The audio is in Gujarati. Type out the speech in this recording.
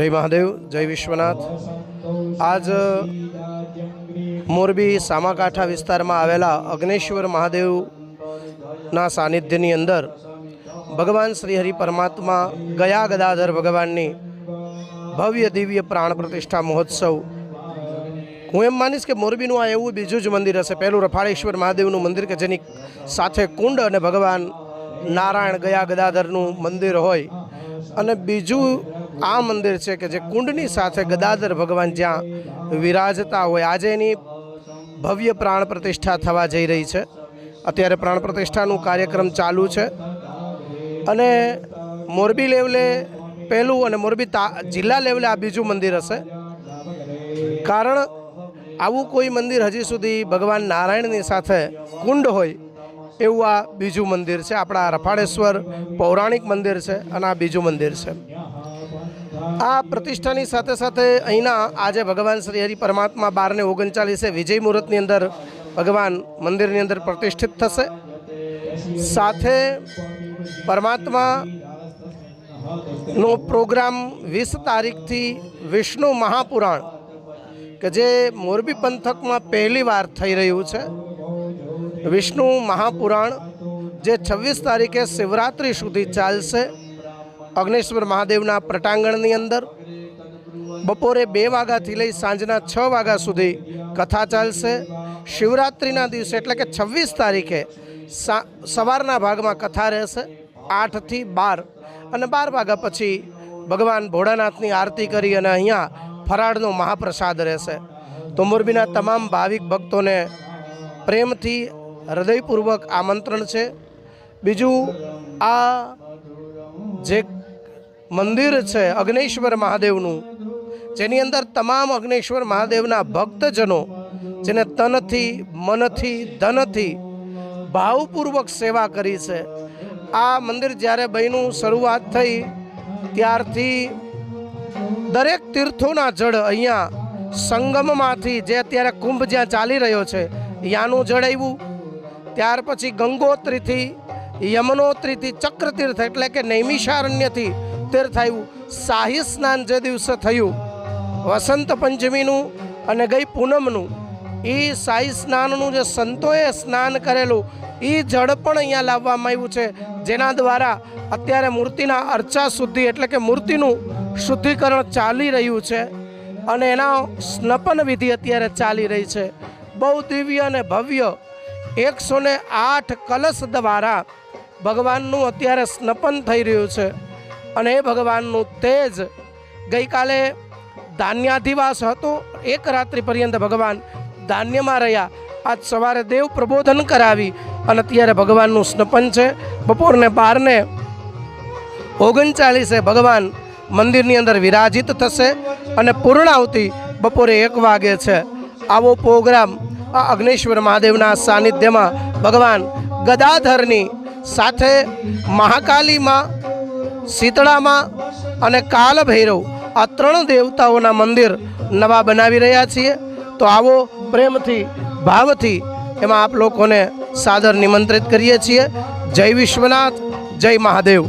જય મહાદેવ, જય વિશ્વનાથ। આજ મોરબી સામાકાંઠા વિસ્તારમાં આવેલા અગ્નેશ્વર મહાદેવના સાનિધ્યની અંદર ભગવાન શ્રી હરિ પરમાત્મા ગયા ગદાધર ભગવાનની ભવ્ય દિવ્ય પ્રાણ પ્રતિષ્ઠા મહોત્સવ। હું એમ માનીશ કે મોરબીનું આ એવું બીજું જ મંદિર હશે, પહેલું રફાળેશ્વર મહાદેવનું મંદિર કે જેની સાથે કુંડ અને ભગવાન નારાયણ ગયા ગદાધરનું મંદિર હોય, અને બીજું આ મંદિર છે કે જે કુંડની સાથે ગદાધર ભગવાન જ્યાં વિરાજતા હોય। આજે એની ભવ્ય પ્રાણ પ્રતિષ્ઠા થવા જઈ રહી છે। અત્યારે પ્રાણ પ્રતિષ્ઠાનું કાર્યક્રમ ચાલુ છે અને મોરબી લેવલે પહેલું અને મોરબી જિલ્લા લેવલે આ બીજું મંદિર હશે, કારણ આવું કોઈ મંદિર હજી સુધી ભગવાન નારાયણની સાથે કુંડ હોય એવું આ બીજું મંદિર છે। આપણા રફાળેશ્વર પૌરાણિક મંદિર છે અને આ બીજું મંદિર છે। આ પ્રતિષ્ઠાની સાથે સાથે અહીંના આજે ભગવાન શ્રી હરિ પરમાત્મા 12:39 વિજય મુહૂર્તની અંદર ભગવાન મંદિરની અંદર પ્રતિષ્ઠિત થશે। સાથે પરમાત્માનો પ્રોગ્રામ 20 તારીખથી વિષ્ણુ મહાપુરાણ કે જે મોરબી પંથકમાં પહેલી વાર થઈ રહ્યું છે। વિષ્ણુ મહાપુરાણ જે 26 તારીખે શિવરાત્રિ સુધી ચાલશે। અગ્નેશ્વર મહાદેવના પ્રટાંગણની અંદર બપોરે 2 વાગ્યાથી લઈ સાંજના 6 વાગ્યા સુધી કથા ચાલશે। શિવરાત્રિના દિવસે એટલે કે 26 તારીખે સવારના ભાગમાં કથા રહેશે 8 થી 12, અને 12 વાગ્યા પછી ભગવાન ભોળાનાથની આરતી કરી અને અહીંયા ફરાળનો મહાપ્રસાદ રહેશે। તો મોરબીના તમામ ભાવિક ભક્તોને પ્રેમથી હૃદયપૂર્વક આમંત્રણ છે। બીજું આ જે મંદિર છે અગ્નેશ્વર મહાદેવનું, જેની અંદર તમામ અગ્નેશ્વર મહાદેવના ભક્તજનો જેને તનથી મનથી ધનથી ભાવપૂર્વક સેવા કરી છે। આ મંદિર જ્યારે બન્યું શરૂઆત થઈ ત્યારથી દરેક તીર્થોના જળ અહીંયા સંગમમાંથી, જે અત્યારે કુંભ જ્યાં ચાલી રહ્યો છે ત્યાંનું જળ આવ્યું, ત્યાર પછી ગંગોત્રીથી, યમનોત્રીથી, ચક્રતીર્થ એટલે કે નૈમિષારણ્યથી તીર્થ આવ્યું। શાહી સ્નાન જે દિવસે થયું વસંત પંચમીનું અને ગઈ પૂનમનું, એ શાહી સ્નાનનું જે સંતોએ સ્નાન કરેલું એ જળ પણ અહીંયા લાવવામાં આવ્યું છે, જેના દ્વારા અત્યારે મૂર્તિના અર્ચા શુદ્ધિ એટલે કે મૂર્તિનું શુદ્ધિકરણ ચાલી રહ્યું છે અને એના સ્નપન વિધિ અત્યારે ચાલી રહી છે। બહુ દિવ્ય અને ભવ્ય 108 કલશ દ્વારા ભગવાનનું અત્યારે સ્નપન થઈ રહ્યું છે અને એ ભગવાનનું તેજ ગઈકાલે ધાન્યાધિવાસ હતો, 1 રાત્રિ પર્યંત ભગવાન ધાન્યમાં રહ્યા। આજ સવારે દેવ પ્રબોધન કરાવી અને અત્યારે ભગવાનનું સ્નપન છે। બપોરને 12:39 ભગવાન મંદિરની અંદર વિરાજિત થશે અને પૂર્ણાહુતિ બપોરે 1 વાગે છે। આવો પ્રોગ્રામ આ અગ્નેશ્વર મહાદેવના સાનિધ્યમાં ભગવાન ગદાધરની સાથે મહાકાલીમાં, શીતળામાં અને કાલભૈરવ આ 3 દેવતાઓના મંદિર નવા બનાવી રહ્યા છીએ। તો આવો પ્રેમથી ભાવથી એમાં આપ લોકોને સાદર નિમંત્રિત કરીએ છીએ। જય વિશ્વનાથ, જય મહાદેવ।